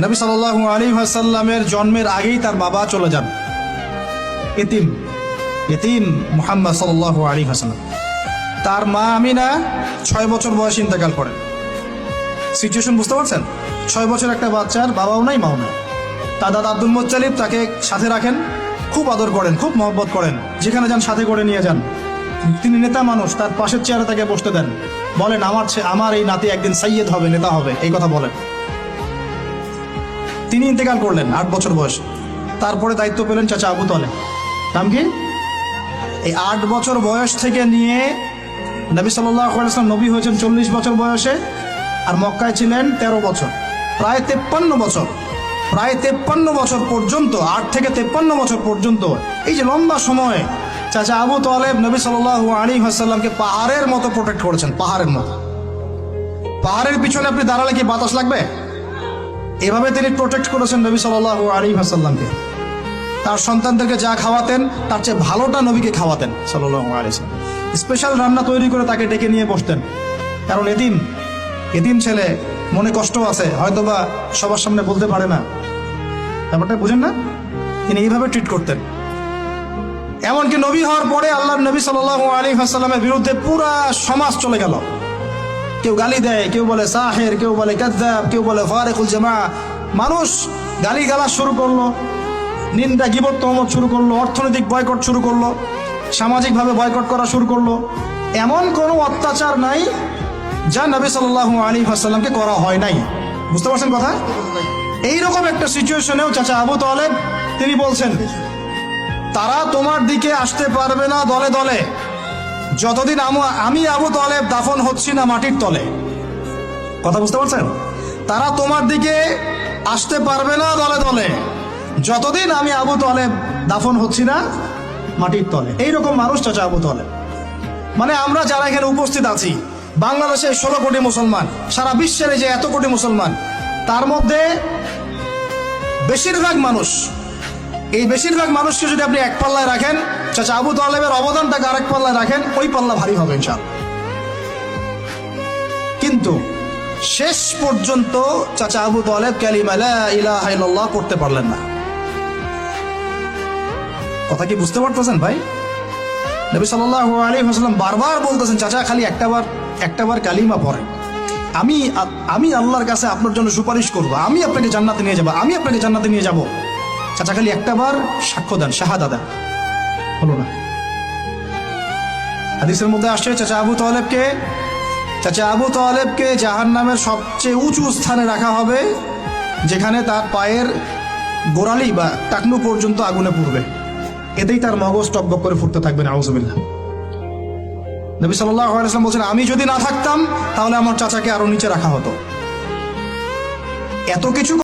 নবী সাল্লাল্লাহু আলাইহি ওয়াসাল্লামের জন্মের আগেই তার বাবা চলে যান, ইতিম মুহাম্মদ সাল্লাল্লাহু আলাইহি ওয়াসাল্লাম। তার মা আমিনা 6 বছর বয়সে ইন্তেকাল করেন। সিচুয়েশন বুঝতে পারছেন? 6 বছর একটা বাচ্চার বাবাও নাই মাও নাই। তার দাদা আব্দুল মুত্তালিব তাকে সাথে রাখেন, খুব আদর করেন, খুব মহব্বত করেন, যেখানে যান সাথে করে নিয়ে যান। তিনি নেতা মানুষ, তার পাশের চেয়ারে তাকে বসতে দেন, বলেন আমার এই নাতি একদিন সাইয়্যেদ হবে, নেতা হবে, এই কথা বলেন। তিনি ইন্তেকাল করলেন 8 বছর বয়সে। তারপরে দায়িত্ব পেলেন চাচা আবু তালেব। নাম কি? এই 8 বছর বয়স থেকে নিয়ে নবী সাল্লাল্লাহু আলাইহি ওয়াসাল্লাম নবী হয়েছেন 40 বছর বয়সে, আর মক্কায় ছিলেন 13 বছর, প্রায় 53 বছর। প্রায় 53 বছর পর্যন্ত, 8 থেকে 53 বছর পর্যন্ত এই যে লম্বা সময় চাচা আবু তালেব নবী সাল্লাল্লাহু আলাইহি ওয়াসাল্লামকে পাহাড়ের মতো প্রোটেক্ট করেছেন, পাহাড়ের মতো। পাহাড়ের পিছনে আপনি দাঁড়ালে কি বাতাস লাগবে? এভাবে তিনি প্রোটেক্ট করেছেন নবী সাল্লাল্লাহু আলাইহি ওয়াসাল্লামকে। তার সন্তানদেরকে যা খাওয়াতেন তার চেয়ে ভালোটা নবীকে খাওয়াতেন সাল্লাল্লাহু আলাইহি ওয়াসাল্লাম। স্পেশাল রান্না তৈরি করে তাকে ডেকে নিয়ে বসতেন, কারণ এতিম ছেলে, মনে কষ্ট আছে, হয়তোবা সবার সামনে বলতে পারে না, ব্যাপারটা বুঝেন না? তিনি এইভাবে ট্রিট করতেন। এমনকি নবী হওয়ার পরে আল্লাহর নবী সাল্লাল্লাহু আলাইহি ওয়াসাল্লামের বিরুদ্ধে পুরা সমাজ চলে গেল। কেউ গালি দেয়, কেউ বলে সাহের, কেউ বলে কাযযাব, কেউ বলে ফারিকুল জামা। মানুষ গালিগালাজ শুরু করলো, নিন্দা গীবত তহমত শুরু করলো, অর্থনৈতিক বয়কট শুরু করলো, সামাজিকভাবে বয়কট করা শুরু করলো। এমন কোনো অত্যাচার নাই যা নবী সাল্লাল্লাহু আলাইহি ওয়াসাল্লামকে করা হয় নাই। বুঝতে পারছেন কথা? এইরকম একটা সিচুয়েশনেও চাচা আবু তালেব তিনি বলছেন, তারা তোমার দিকে আসতে পারবে না দলে দলে যতদিন আমি আবু তালেব দাফন হচ্ছি না মাটির তলে। কথা বুঝতে পারছেন? তারা তোমার দিকে আসতে পারবে না দলে দলে যতদিন আমি আবু তালেব দাফন হচ্ছি না মাটির তলে। এইরকম মানুষ চাচা আবু তালেব। মানে আমরা যারা এখানে উপস্থিত আছি, বাংলাদেশে 16 কোটি মুসলমান, সারা বিশ্বের যে এত কোটি মুসলমান, তার মধ্যে বেশিরভাগ মানুষকে যদি আপনি এক পাল্লায় রাখেন, চাচা আবু তালেবের অবদানটাকে আরেক পাল্লায় রাখেন, ওই পাল্লা ভারী হবে ইনশাআল্লাহ। কিন্তু শেষ পর্যন্ত চাচা আবু তালেব কালিমা লা ইলাহা ইল্লাল্লাহ পড়তে পারলেন না। কথা কি বুঝতে পারতেছেন ভাই? নবী সাল্লাল্লাহু আলাইহি ওয়াসাল্লাম বারবার বলতেছেন, চাচা খালি একটাবার কালিমা পড়েন, আমি আল্লাহর কাছে আপনার জন্য সুপারিশ করব, আমি আপনাকে জান্নাতে নিয়ে যাব, চাচা খালি একটাবার সাক্ষ্য দেন, শাহাদা দেন। হলো না। হাদিসের মধ্যে আসছে চাচা আবু তালেবকে জাহান্নামের সবচেয়ে উঁচু স্থানে রাখা হবে, যেখানে তার পায়ের গোড়ালি বা টাকনু পর্যন্ত আগুনে পুড়বে, এতেই তার মগজ টকবক করে ফুটতে থাকবে। নাউযুবিল্লাহ। নবী সাল্লাল্লাহু আলাইহি ওয়াসাল্লাম বলছেন, আমি যদি না থাকতাম তাহলে আমার চাচাকে আরো নিচে রাখা হতো। এত কিছু